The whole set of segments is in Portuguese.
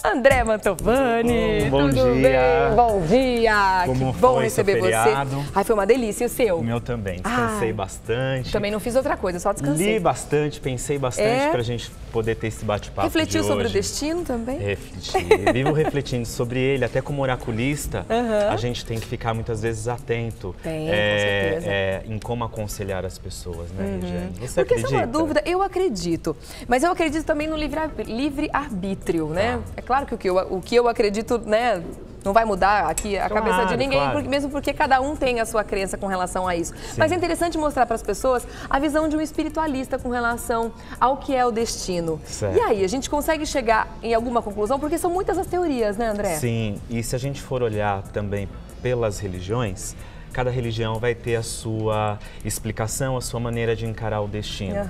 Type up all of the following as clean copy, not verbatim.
André Mantovani, Bom tudo dia. bem? Bom dia, Como que bom foi receber seu feriado? você. Ai, foi uma delícia, e o seu? O meu também, descansei bastante. Também não fiz outra coisa, só descansei. Li bastante, pensei bastante pra gente poder ter esse bate-papo. Refletiu de sobre hoje. o destino também? Refleti, vivo refletindo sobre ele, até como oraculista, a gente tem que ficar muitas vezes atento Com certeza. em como aconselhar as pessoas, né, Regiane? Você Porque acredita? essa é uma dúvida, eu acredito, mas eu acredito também no livre-arbítrio, né? É claro que o que eu acredito, né, não vai mudar aqui a cabeça de ninguém, claro. mesmo porque cada um tem a sua crença com relação a isso. Sim. Mas é interessante mostrar para as pessoas a visão de um espiritualista com relação ao que é o destino. Certo. E aí, a gente consegue chegar em alguma conclusão? Porque são muitas as teorias, né, André? Sim, e se a gente for olhar também pelas religiões, cada religião vai ter a sua explicação, a sua maneira de encarar o destino.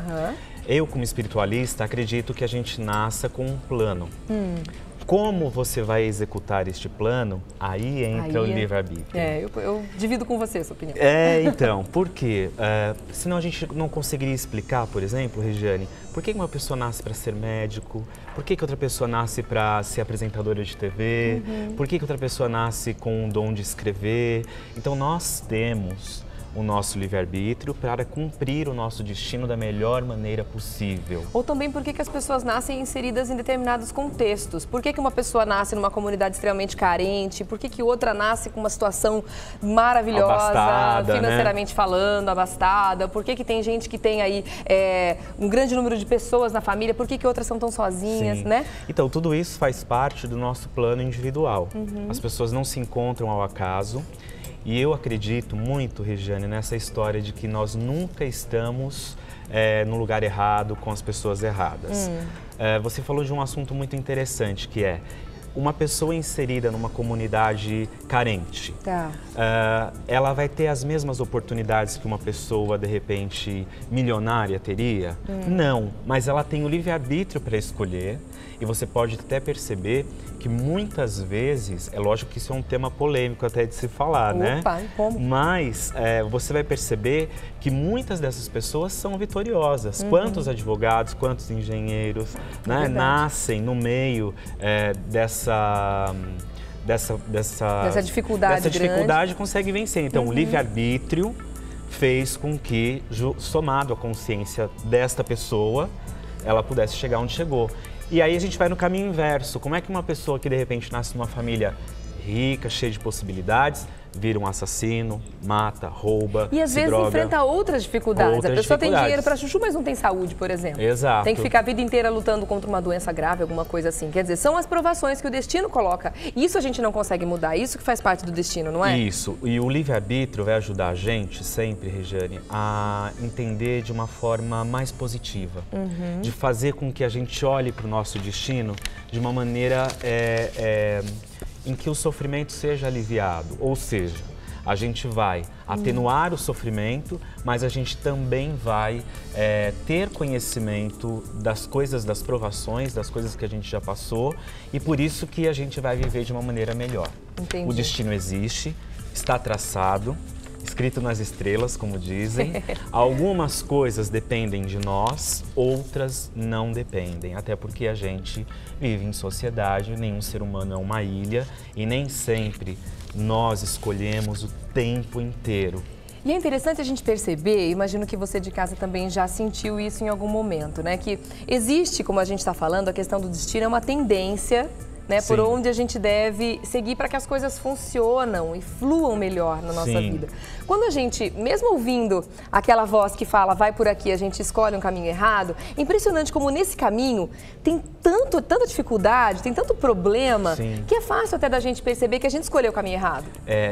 Eu, como espiritualista, acredito que a gente nasça com um plano. Como você vai executar este plano, aí entra o livre-arbítrio. Eu divido com você essa opinião. Então, por quê? Senão a gente não conseguiria explicar, por exemplo, Regiane, por que uma pessoa nasce para ser médico? Por que outra pessoa nasce para ser apresentadora de TV? Por que outra pessoa nasce com o dom de escrever? Então, nós temos o nosso livre-arbítrio para cumprir o nosso destino da melhor maneira possível. Ou também por que as pessoas nascem inseridas em determinados contextos. Por que uma pessoa nasce numa comunidade extremamente carente? Por que outra nasce com uma situação maravilhosa, abastada, financeiramente falando, abastada? Por que tem gente que tem aí um grande número de pessoas na família? Por que outras são tão sozinhas, né? Então, tudo isso faz parte do nosso plano individual. As pessoas não se encontram ao acaso. E eu acredito muito, Regiane, nessa história de que nós nunca estamos no lugar errado com as pessoas erradas. Você falou de um assunto muito interessante, que é uma pessoa inserida numa comunidade carente. Ela vai ter as mesmas oportunidades que uma pessoa, de repente, milionária teria? Não, mas ela tem o livre-arbítrio para escolher. E você pode até perceber que muitas vezes, é lógico que isso é um tema polêmico até de se falar, né? Como? Mas você vai perceber que muitas dessas pessoas são vitoriosas. Quantos advogados, quantos engenheiros, né, nascem no meio dessa dificuldade, consegue vencer. Então, o livre-arbítrio fez com que, somado à consciência desta pessoa, ela pudesse chegar onde chegou. E aí a gente vai no caminho inverso. Como é que uma pessoa que de repente nasce numa família rica, cheia de possibilidades, vira um assassino, mata, rouba, e às vezes droga, enfrenta outras dificuldades. A pessoa tem dinheiro para chuchu, mas não tem saúde, por exemplo. Exato. Tem que ficar a vida inteira lutando contra uma doença grave, alguma coisa assim. Quer dizer, são as provações que o destino coloca. Isso a gente não consegue mudar, isso que faz parte do destino, não é? Isso. E o livre-arbítrio vai ajudar a gente sempre, Regiane, a entender de uma forma mais positiva. De fazer com que a gente olhe para o nosso destino de uma maneira em que o sofrimento seja aliviado, ou seja, a gente vai atenuar o sofrimento, mas a gente também vai ter conhecimento das coisas, das provações, das coisas que a gente já passou e por isso que a gente vai viver de uma maneira melhor. Entendi. O destino existe, está traçado, escrito nas estrelas, como dizem. Algumas coisas dependem de nós, outras não dependem. Até porque a gente vive em sociedade, nenhum ser humano é uma ilha e nem sempre nós escolhemos o tempo inteiro. E é interessante a gente perceber, imagino que você de casa também já sentiu isso em algum momento, né? Que existe, como a gente está falando, a questão do destino é uma tendência, né, por onde a gente deve seguir para que as coisas funcionam e fluam melhor na nossa vida. Quando a gente, mesmo ouvindo aquela voz que fala, vai por aqui, a gente escolhe um caminho errado, é impressionante como nesse caminho tem tanta dificuldade, tem tanto problema, que é fácil até da gente perceber que a gente escolheu o caminho errado.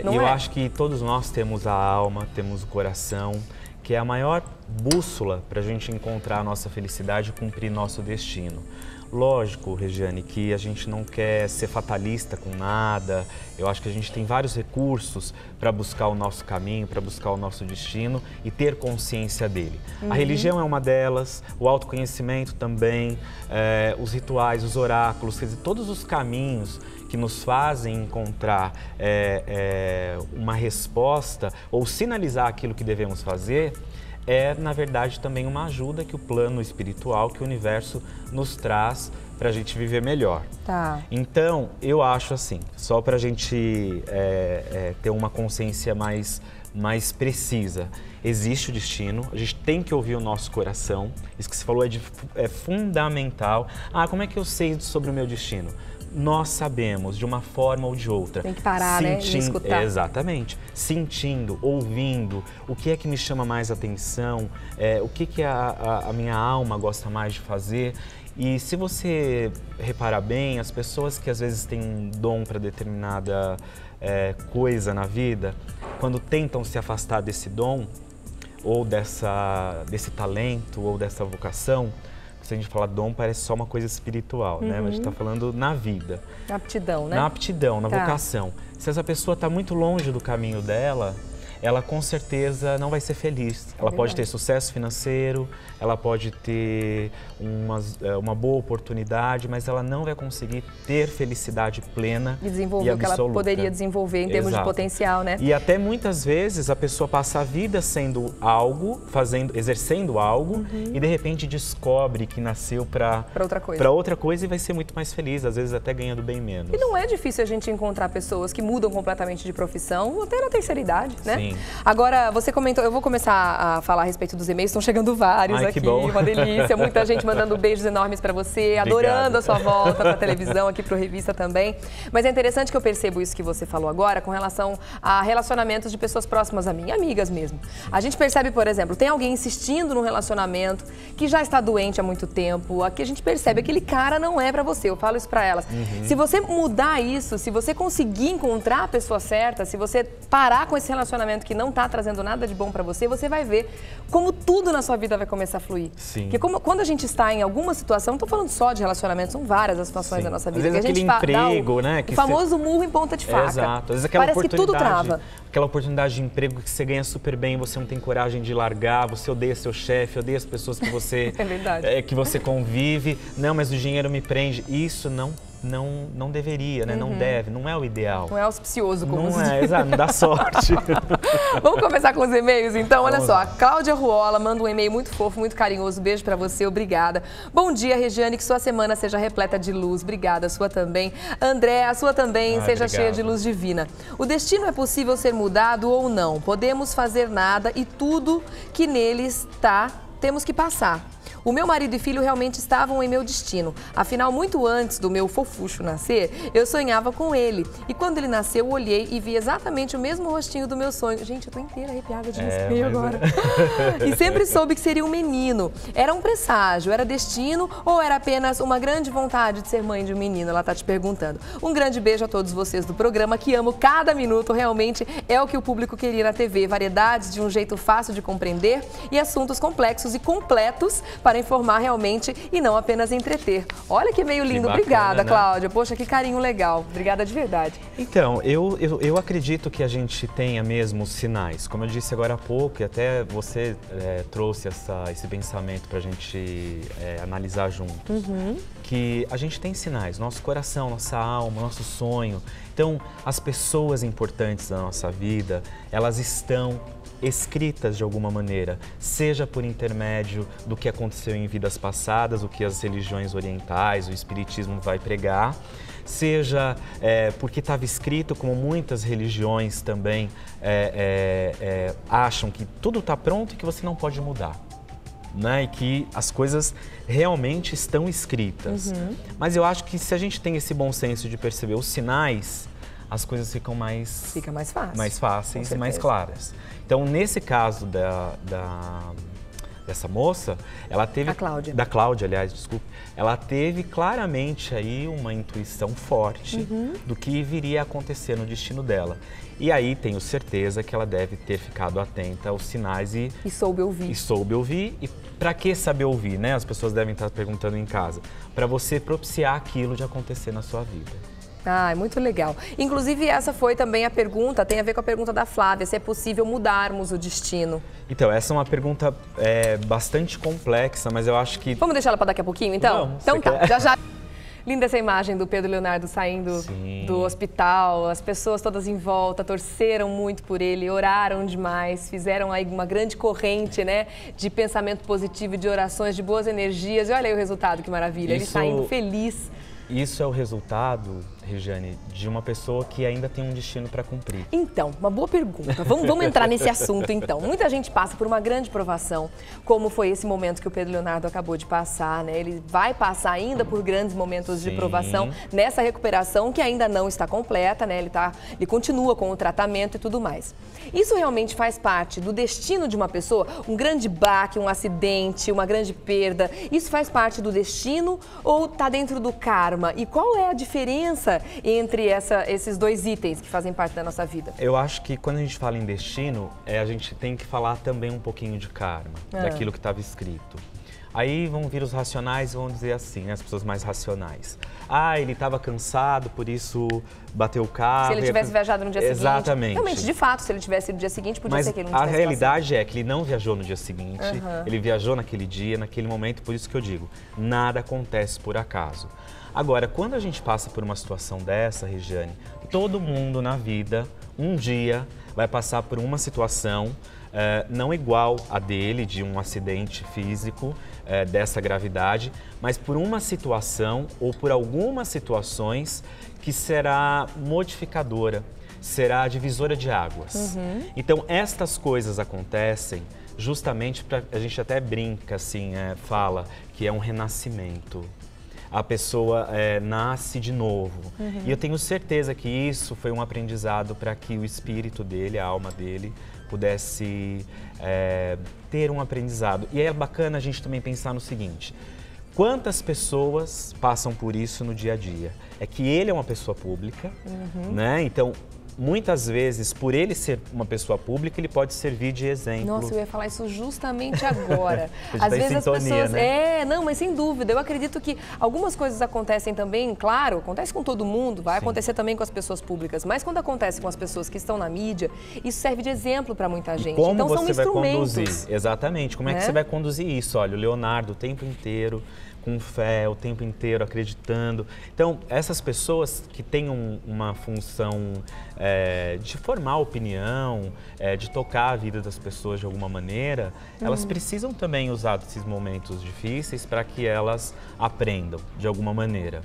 Eu acho que todos nós temos a alma, temos o coração, que é a maior bússola para a gente encontrar a nossa felicidade e cumprir nosso destino. Lógico, Regiane, que a gente não quer ser fatalista com nada. Eu acho que a gente tem vários recursos para buscar o nosso caminho, para buscar o nosso destino e ter consciência dele. A religião é uma delas, o autoconhecimento também, os rituais, os oráculos, quer dizer, todos os caminhos que nos fazem encontrar uma resposta ou sinalizar aquilo que devemos fazer, é, na verdade, também uma ajuda que o plano espiritual, que o universo nos traz para a gente viver melhor. Tá. Então, eu acho assim, só para a gente ter uma consciência mais precisa. Existe o destino, a gente tem que ouvir o nosso coração. Isso que você falou é fundamental. Ah, como é que eu sei sobre o meu destino? Nós sabemos, de uma forma ou de outra. Tem que parar, né, e escutar. Exatamente. Sentindo, ouvindo, o que é que me chama mais atenção, o que a minha alma gosta mais de fazer. E se você reparar bem, as pessoas que às vezes têm um dom para determinada coisa na vida, quando tentam se afastar desse dom, ou desse talento, ou dessa vocação, se a gente falar dom, parece só uma coisa espiritual, né? Mas a gente está falando na vida. Na aptidão, né? Na aptidão, na vocação. Se essa pessoa está muito longe do caminho dela, ela com certeza não vai ser feliz. Ela pode ter sucesso financeiro, ela pode ter uma boa oportunidade, mas ela não vai conseguir ter felicidade plena e desenvolver o que ela poderia desenvolver em termos de potencial, né? E até muitas vezes a pessoa passa a vida sendo algo, exercendo algo, e de repente descobre que nasceu para outra coisa e vai ser muito mais feliz, às vezes até ganhando bem menos. E não é difícil a gente encontrar pessoas que mudam completamente de profissão, até na terceira idade, né? Sim. Agora, você comentou, eu vou começar a falar a respeito dos e-mails, estão chegando vários aqui, uma delícia, muita gente mandando beijos enormes para você, adorando a sua volta para a televisão, aqui para o Revista também. Mas é interessante que eu percebo isso que você falou agora com relação a relacionamentos de pessoas próximas a mim, amigas mesmo. A gente percebe, por exemplo, tem alguém insistindo num relacionamento que já está doente há muito tempo, aqui a gente percebe que aquele cara não é para você, eu falo isso para elas. Se você mudar isso, se você conseguir encontrar a pessoa certa, se você parar com esse relacionamento que não está trazendo nada de bom para você, você vai ver como tudo na sua vida vai começar a fluir. Sim. Porque quando a gente está em alguma situação, não estou falando só de relacionamento, são várias as situações da nossa vida. Às vezes que a gente emprego, né? O famoso murro em ponta de faca. Exato. Às vezes aquela parece que tudo trava. Aquela oportunidade de emprego que você ganha super bem, você não tem coragem de largar, você odeia seu chefe, odeia as pessoas que você, que você convive. Não, mas o dinheiro me prende. Isso não deveria, né? Não deve, não é o ideal. Não é auspicioso, como não é, exato, não dá sorte. Vamos começar com os e-mails, então? Olha só, a Cláudia Ruola manda um e-mail muito fofo, muito carinhoso. Beijo pra você, obrigada. Bom dia, Regiane, que sua semana seja repleta de luz. Obrigada, a sua também. André, a sua também seja cheia de luz divina. O destino é possível ser mudado ou não. Podemos fazer nada e tudo que nele está, temos que passar. O meu marido e filho realmente estavam em meu destino. Afinal, muito antes do meu fofucho nascer, eu sonhava com ele. E quando ele nasceu, eu olhei e vi exatamente o mesmo rostinho do meu sonho. Gente, eu tô inteira arrepiada de respeito agora. E sempre soube que seria um menino. Era um presságio, era destino ou era apenas uma grande vontade de ser mãe de um menino? Ela tá te perguntando. Um grande beijo a todos vocês do programa, que amo cada minuto. Realmente é o que o público queria na TV. Variedades de um jeito fácil de compreender e assuntos complexos e completos para informar realmente e não apenas entreter. Olha que meio lindo. Bacana, obrigada, né, Cláudia? Poxa, que carinho legal. Obrigada de verdade. Então, eu acredito que a gente tenha mesmo sinais. Como eu disse agora há pouco, e até você trouxe esse pensamento para a gente analisar juntos, que a gente tem sinais, nosso coração, nossa alma, nosso sonho. Então, as pessoas importantes da nossa vida, elas estão escritas de alguma maneira, seja por intermédio do que aconteceu em vidas passadas, o que as religiões orientais, o espiritismo vai pregar, seja porque estava escrito, como muitas religiões também acham que tudo está pronto e que você não pode mudar. Né? E que as coisas realmente estão escritas. Mas eu acho que se a gente tem esse bom senso de perceber os sinais, as coisas ficam mais fáceis e mais claras. Então, nesse caso dessa moça, ela teve... Da Cláudia, aliás, desculpe. Ela teve claramente aí uma intuição forte do que viria a acontecer no destino dela. E aí tenho certeza que ela deve ter ficado atenta aos sinais e soube ouvir. E soube ouvir. E para que saber ouvir, né? As pessoas devem estar perguntando em casa. Para você propiciar aquilo de acontecer na sua vida. Ah, muito legal. Inclusive, essa foi também a pergunta, tem a ver com a pergunta da Flávia, se é possível mudarmos o destino. Então, essa é uma pergunta bastante complexa, mas eu acho que... Vamos deixar ela para daqui a pouquinho, então? Vamos, então tá, já. Linda essa imagem do Pedro Leonardo saindo do hospital, as pessoas todas em volta torceram muito por ele, oraram demais, fizeram aí uma grande corrente, né, de pensamento positivo, de orações, de boas energias. E olha aí o resultado, que maravilha, ele saindo feliz. Isso é o resultado, Regiane, de uma pessoa que ainda tem um destino para cumprir. Então, uma boa pergunta. Vamos entrar nesse assunto, então. Muita gente passa por uma grande provação, como foi esse momento que o Pedro Leonardo acabou de passar, né? Ele vai passar ainda por grandes momentos de provação nessa recuperação que ainda não está completa, né? Ele continua com o tratamento e tudo mais. Isso realmente faz parte do destino de uma pessoa? Um grande baque, um acidente, uma grande perda, isso faz parte do destino ou está dentro do karma? E qual é a diferença entre esses dois itens que fazem parte da nossa vida? Eu acho que quando a gente fala em destino, a gente tem que falar também um pouquinho de karma, daquilo que estava escrito. Aí vão vir os racionais e vão dizer assim, né, as pessoas mais racionais. Ah, ele estava cansado, por isso bateu o carro. Se ele tivesse viajado no dia seguinte. Exatamente. Realmente, de fato, se ele tivesse ido no dia seguinte, podia ser que ele não tivesse a realidade é que ele não viajou no dia seguinte, ele viajou naquele dia, naquele momento, por isso que eu digo, nada acontece por acaso. Agora, quando a gente passa por uma situação dessa, Regiane, todo mundo na vida, um dia, vai passar por uma situação não igual a dele, de um acidente físico dessa gravidade, mas por uma situação ou por algumas situações que será modificadora, será divisora de águas. Então, estas coisas acontecem justamente para, a gente até brinca assim, fala que é um renascimento. A pessoa nasce de novo. E eu tenho certeza que isso foi um aprendizado para que o espírito dele, a alma dele, pudesse ter um aprendizado. E é bacana a gente também pensar no seguinte, quantas pessoas passam por isso no dia a dia? É que ele é uma pessoa pública, né? Então, muitas vezes, por ele ser uma pessoa pública, ele pode servir de exemplo. Nossa, eu ia falar isso justamente agora. Às vezes as pessoas... Né? Não, mas sem dúvida. Eu acredito que algumas coisas acontecem também, claro, acontece com todo mundo, vai acontecer também com as pessoas públicas, mas quando acontece com as pessoas que estão na mídia, isso serve de exemplo para muita gente. Como então, você são instrumentos. Vai conduzir? Exatamente. Como é que você vai conduzir isso? Olha, o Leonardo o tempo inteiro com fé, o tempo inteiro acreditando. Então, essas pessoas que têm uma função de formar opinião, de tocar a vida das pessoas de alguma maneira, elas precisam também usar esses momentos difíceis para que elas aprendam de alguma maneira.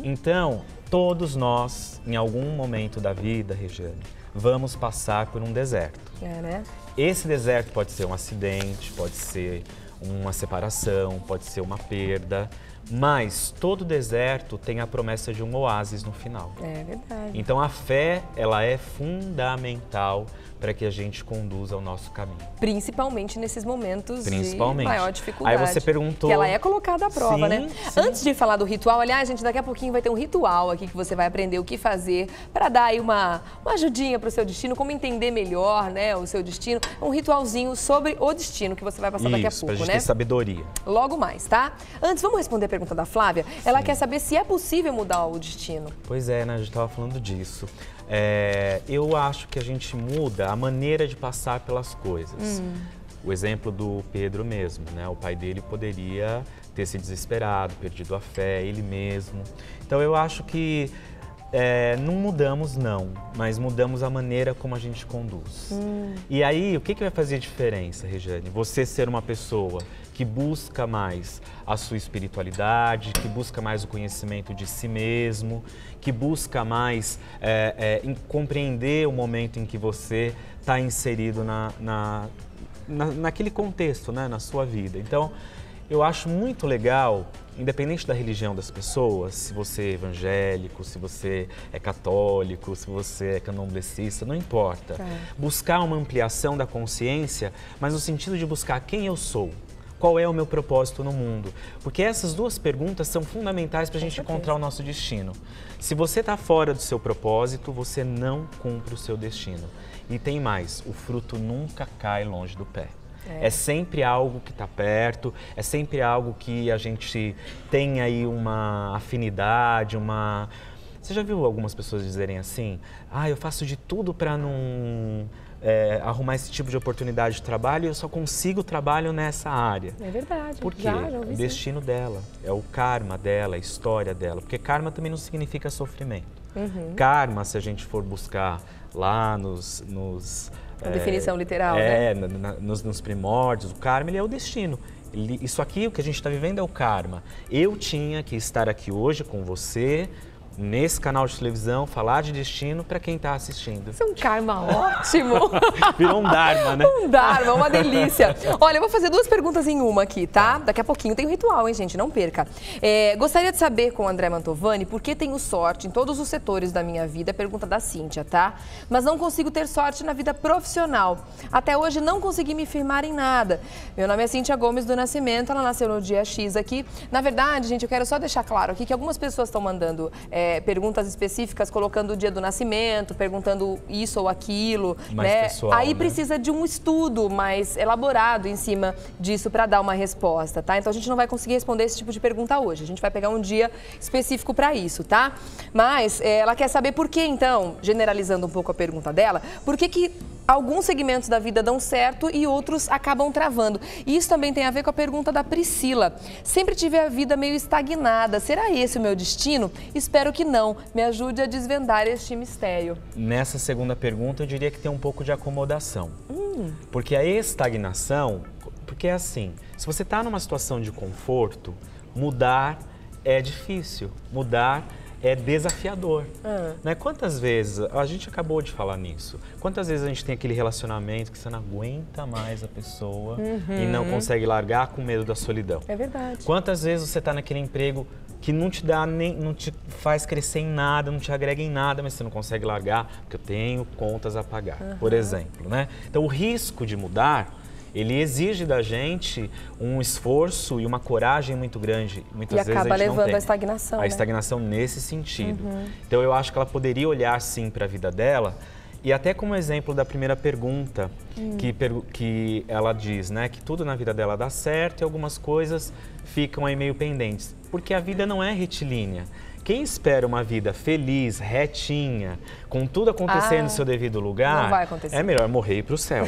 Então, todos nós, em algum momento da vida, Regiane, vamos passar por um deserto. Né? Esse deserto pode ser um acidente, pode ser uma separação, pode ser uma perda, mas todo deserto tem a promessa de um oásis no final. É verdade. Então a fé, ela é fundamental para que a gente conduza o nosso caminho. Principalmente nesses momentos de maior dificuldade. Aí você perguntou... Que ela é colocada à prova, né? Sim. Antes de falar do ritual, aliás, gente, daqui a pouquinho vai ter um ritual aqui que você vai aprender o que fazer para dar aí uma ajudinha para o seu destino, como entender melhor, né, o seu destino. Um ritualzinho sobre o destino que você vai passar daqui a pouco, pra gente né? ter sabedoria. Logo mais, tá? Antes, vamos responder a pergunta da Flávia. Ela quer saber se é possível mudar o destino. Pois é, né? A gente estava falando disso. Eu acho que a gente muda a maneira de passar pelas coisas. O exemplo do Pedro mesmo, né? O pai dele poderia ter se desesperado, perdido a fé, ele mesmo. Então eu acho que não mudamos não, mas mudamos a maneira como a gente conduz. E aí, o que vai fazer diferença, Regiane? Você ser uma pessoa que busca mais a sua espiritualidade, que busca mais o conhecimento de si mesmo, que busca mais compreender o momento em que você está inserido naquele contexto, né, na sua vida. Então, eu acho muito legal, independente da religião das pessoas, se você é evangélico, se você é católico, se você é candomblessista, não importa. Buscar uma ampliação da consciência, mas no sentido de buscar quem eu sou. Qual é o meu propósito no mundo? Porque essas duas perguntas são fundamentais para a gente encontrar o nosso destino. Se você está fora do seu propósito, você não cumpre o seu destino. E tem mais, o fruto nunca cai longe do pé. É sempre algo que está perto, é sempre algo que a gente tem aí uma afinidade, Você já viu algumas pessoas dizerem assim, eu faço de tudo para não arrumar esse tipo de oportunidade de trabalho e eu só consigo trabalho nessa área. É verdade. Por quê? Já É o destino dela, é o karma dela, a história dela. Porque karma também não significa sofrimento. Karma, se a gente for buscar lá a definição literal, né? Nos primórdios, o karma ele é o destino. Isso aqui, o que a gente está vivendo é o karma. Eu tinha que estar aqui hoje com você, nesse canal de televisão, falar de destino para quem está assistindo. Isso é um karma ótimo. Virou um dharma, né? Um dharma, uma delícia. Olha, eu vou fazer 2 perguntas em uma aqui, tá? Daqui a pouquinho tem um ritual, hein, gente? Não perca. Gostaria de saber com o André Mantovani por que tenho sorte em todos os setores da minha vida, pergunta da Cíntia, tá? Mas não consigo ter sorte na vida profissional. Até hoje não consegui me firmar em nada. Meu nome é Cíntia Gomes do Nascimento, ela nasceu no dia X aqui. Na verdade, gente, eu quero só deixar claro aqui que algumas pessoas estão mandando perguntas específicas, colocando o dia do nascimento, perguntando isso ou aquilo, mais né? Pessoal, Aí né? precisa de um estudo mais elaborado em cima disso para dar uma resposta, tá? Então a gente não vai conseguir responder esse tipo de pergunta hoje. A gente vai pegar um dia específico para isso, tá? Mas ela quer saber por que, então, generalizando um pouco a pergunta dela, por que alguns segmentos da vida dão certo e outros acabam travando. E isso também tem a ver com a pergunta da Priscila. Sempre tive a vida meio estagnada. Será esse o meu destino? Espero que não. Me ajude a desvendar este mistério. Nessa segunda pergunta, eu diria que tem um pouco de acomodação. Porque a estagnação, porque é assim, se você está numa situação de conforto, mudar é difícil, mudar é desafiador. Né? Quantas vezes, a gente acabou de falar nisso, quantas vezes a gente tem aquele relacionamento que você não aguenta mais a pessoa e não consegue largar com medo da solidão? É verdade. Quantas vezes você está naquele emprego que não te dá não te faz crescer em nada, não te agrega em nada, mas você não consegue largar porque eu tenho contas a pagar, por exemplo, né? Então o risco de mudar, ele exige da gente um esforço e uma coragem muito grande. Muitas vezes acaba a gente não levando tem. à estagnação. A né? estagnação nesse sentido. Então eu acho que ela poderia olhar sim para a vida dela. E até como exemplo da primeira pergunta, que ela diz, né, que tudo na vida dela dá certo e algumas coisas ficam aí meio pendentes. Porque a vida não é retilínea. Quem espera uma vida feliz, retinha, com tudo acontecendo no seu devido lugar, não vai acontecer. É melhor morrer e ir para o céu.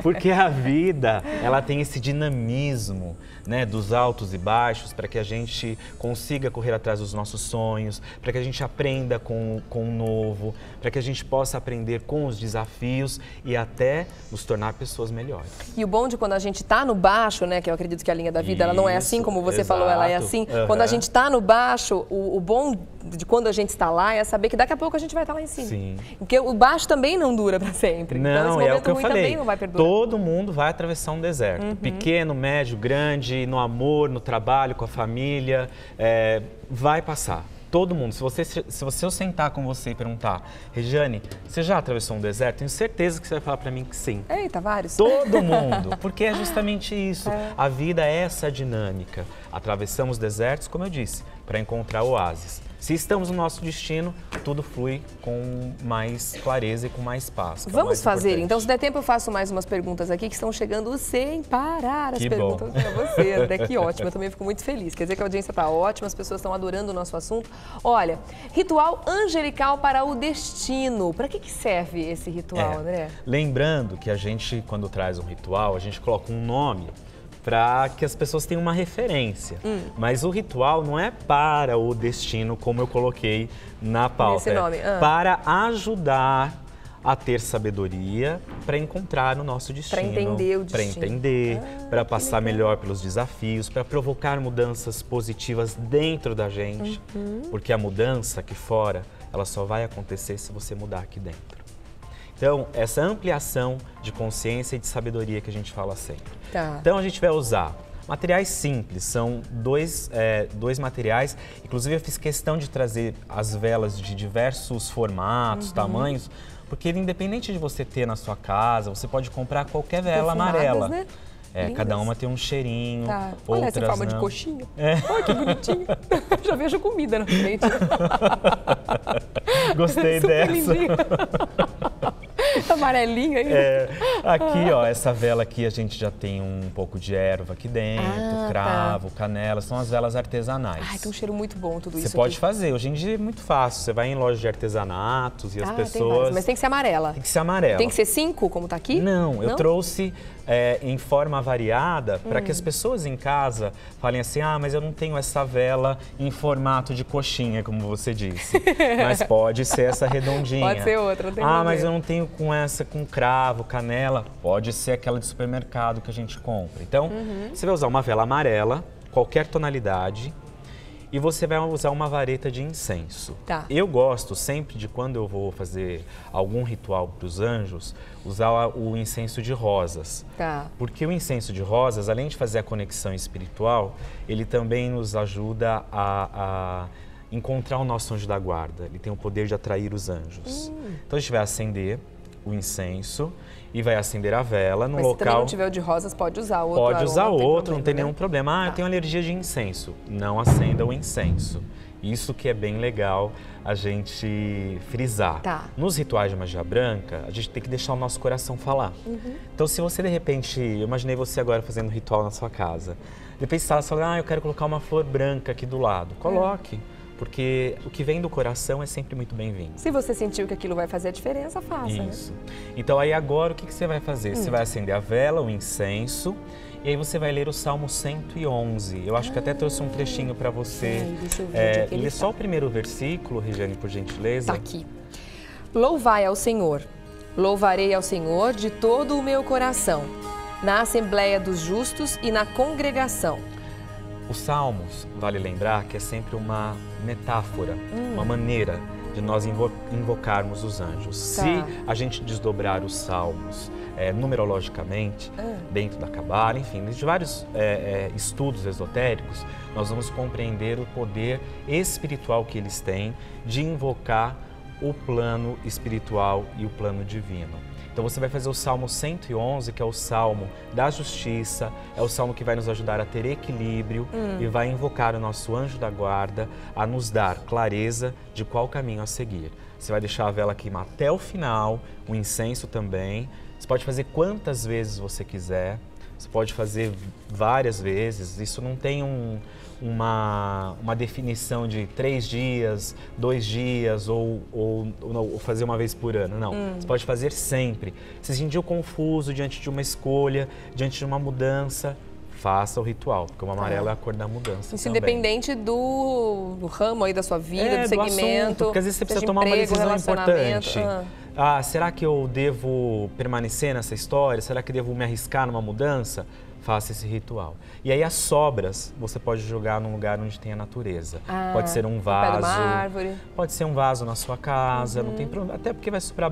Porque a vida, ela tem esse dinamismo, né, dos altos e baixos, para que a gente consiga correr atrás dos nossos sonhos, para que a gente aprenda com o novo, para que a gente possa aprender com os desafios e até nos tornar pessoas melhores. E o bom de quando a gente está no baixo, né, que eu acredito que a linha da vida ela não é assim como você falou, ela é assim. Quando a gente está no baixo, o bom de quando a gente está lá é saber que daqui a pouco a gente vai estar lá em cima. Sim. Porque o baixo também não dura para sempre. Não, então esse momento é o que eu ruim falei. Também não vai perdurar. Todo mundo vai atravessar um deserto. Pequeno, médio, grande, no amor, no trabalho, com a família, vai passar. Todo mundo. Se eu sentar com você e perguntar, Regiane, você já atravessou um deserto? Tenho certeza que você vai falar para mim que sim. Eita, vários. Todo mundo, porque é justamente isso. A vida é essa dinâmica. Atravessamos desertos, como eu disse, para encontrar oásis. Se estamos no nosso destino, tudo flui com mais clareza e com mais paz. Vamos fazer, então, se der tempo eu faço mais umas perguntas aqui que estão chegando sem parar as perguntas para você, André, que ótimo, eu também fico muito feliz. Quer dizer que a audiência está ótima, as pessoas estão adorando o nosso assunto. Olha, ritual angelical para o destino. Para que serve esse ritual, André? Lembrando que a gente, quando traz um ritual, a gente coloca um nome para que as pessoas tenham uma referência. Mas o ritual não é para o destino, como eu coloquei na pauta. Esse nome. Para ajudar a ter sabedoria para encontrar o nosso destino. Para entender o destino. Para entender, para passar melhor pelos desafios, para provocar mudanças positivas dentro da gente. Porque a mudança aqui fora, ela só vai acontecer se você mudar aqui dentro. Então, essa ampliação de consciência e de sabedoria que a gente fala sempre. Tá. Então, a gente vai usar materiais simples, são dois materiais. Inclusive, eu fiz questão de trazer as velas de diversos formatos, tamanhos, porque independente de você ter na sua casa, você pode comprar qualquer vela amarela. Né? Cada uma tem um cheirinho, tá. Olha outras essa forma não. de coxinha. Olha que bonitinho. Já vejo comida na frente. Gostei Super dessa. lindinho. Tá amarelinho aí. Aqui, ó, essa vela aqui a gente já tem um pouco de erva aqui dentro, cravo, canela, são as velas artesanais. Ai, tem um cheiro muito bom tudo isso. Você pode fazer, hoje em dia é muito fácil. Você vai em loja de artesanatos e as pessoas... Tem várias, mas tem que ser amarela. Tem que ser amarela. Tem que ser 5, como tá aqui? Não, eu trouxe em forma variada para que as pessoas em casa falem assim, mas eu não tenho essa vela em formato de coxinha, como você disse. Mas pode ser essa redondinha. Pode ser outra, não tem problema. Mas eu não tenho com essa, com cravo, canela. Pode ser aquela de supermercado que a gente compra. Então, você vai usar uma vela amarela, qualquer tonalidade, e você vai usar uma vareta de incenso. Tá. Eu gosto sempre de, quando eu vou fazer algum ritual para os anjos, usar o incenso de rosas. Tá. Porque o incenso de rosas, além de fazer a conexão espiritual, ele também nos ajuda a encontrar o nosso anjo da guarda. Ele tem o poder de atrair os anjos. Então a gente vai acender o incenso e vai acender a vela no local... Mas se também não tiver o de rosas, pode usar outro. Pode usar outro, não tem né? nenhum problema. Eu tenho alergia de incenso. Não acenda o incenso. Isso que é bem legal a gente frisar. Tá. Nos rituais de magia branca, a gente tem que deixar o nosso coração falar. Então, se você de repente... Eu imaginei você agora fazendo um ritual na sua casa. De repente você fala, eu quero colocar uma flor branca aqui do lado. Coloque. Porque o que vem do coração é sempre muito bem-vindo. Se você sentiu que aquilo vai fazer a diferença, faça. Isso. Então aí agora o que você vai fazer? Você vai acender a vela, o incenso, e aí você vai ler o Salmo 111. Eu acho que até trouxe um trechinho para você. Deixa eu ver lê só o primeiro versículo, Regiane, por gentileza. Tá aqui. Louvai ao Senhor. Louvarei ao Senhor de todo o meu coração, na assembleia dos justos e na congregação. Os salmos, vale lembrar que é sempre uma metáfora, uma maneira de nós invocarmos os anjos. Tá. Se a gente desdobrar os salmos numerologicamente, dentro da Cabala, enfim, de vários estudos esotéricos, nós vamos compreender o poder espiritual que eles têm de invocar o plano espiritual e o plano divino. Então você vai fazer o Salmo 111, que é o Salmo da Justiça, é o Salmo que vai nos ajudar a ter equilíbrio e vai invocar o nosso anjo da guarda a nos dar clareza de qual caminho a seguir. Você vai deixar a vela queimar até o final, o incenso também. Você pode fazer quantas vezes você quiser, você pode fazer várias vezes, isso não tem uma definição de 3 dias, 2 dias ou fazer uma vez por ano, não. Você pode fazer sempre. Se sentiu confuso diante de uma escolha, diante de uma mudança, faça o ritual, porque o amarelo é a cor da mudança. Isso também. Independente do ramo aí da sua vida, do segmento. Assunto, porque às vezes você precisa tomar uma decisão importante. Será que eu devo permanecer nessa história? Será que devo me arriscar numa mudança? Faça esse ritual. E aí as sobras você pode jogar num lugar onde tem a natureza. Pode ser um vaso, pé de uma árvore. Pode ser um vaso na sua casa, não tem problema, até porque vai sobrar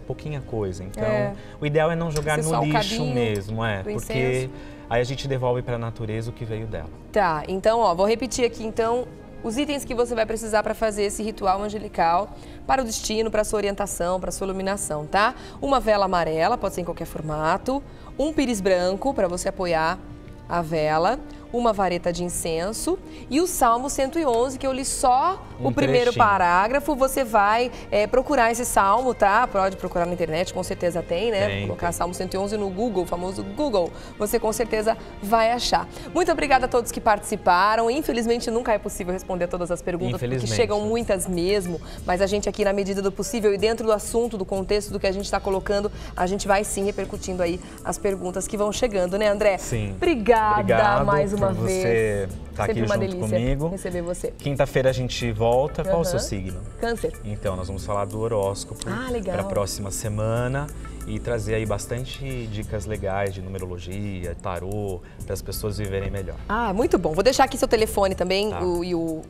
pouquinha coisa. Então, o ideal é não jogar no lixo mesmo, porque aí a gente devolve para a natureza o que veio dela. Tá, então, vou repetir aqui, então, os itens que você vai precisar para fazer esse ritual angelical para o destino, para a sua orientação, para a sua iluminação, tá? Uma vela amarela, pode ser em qualquer formato, um pires branco para você apoiar a vela, uma vareta de incenso e o Salmo 111, que eu li só o primeiro parágrafo. Você vai procurar esse salmo, tá? Pode procurar na internet, com certeza tem, né? Colocar Salmo 111 no Google, o famoso Google, você com certeza vai achar. Muito obrigada a todos que participaram. Infelizmente, nunca é possível responder todas as perguntas, porque chegam muitas mesmo, mas a gente aqui, na medida do possível e dentro do assunto, do contexto do que a gente está colocando, a gente vai sim repercutindo aí as perguntas que vão chegando, né, André? Sim. Obrigada mais uma vez. Você tá aqui junto comigo. Receber você. Quinta-feira a gente volta. Qual o seu signo? Câncer. Então, nós vamos falar do horóscopo para a próxima semana e trazer aí bastante dicas legais de numerologia, tarô, para as pessoas viverem melhor. Muito bom. Vou deixar aqui seu telefone também e o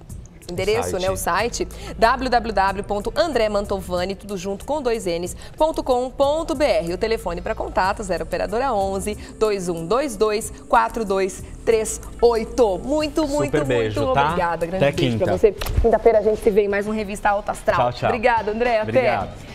endereço, o site www.andremantovani, tudo junto com 2 Ns.com.br. O telefone para contato 0 operadora 11 2122 4238. Muito beijo, obrigada. Grande Até beijo quinta. para você. Quinta-feira a gente se vê em mais um Revista Alto Astral. Tchau, tchau. Obrigada, André. Até. Obrigado.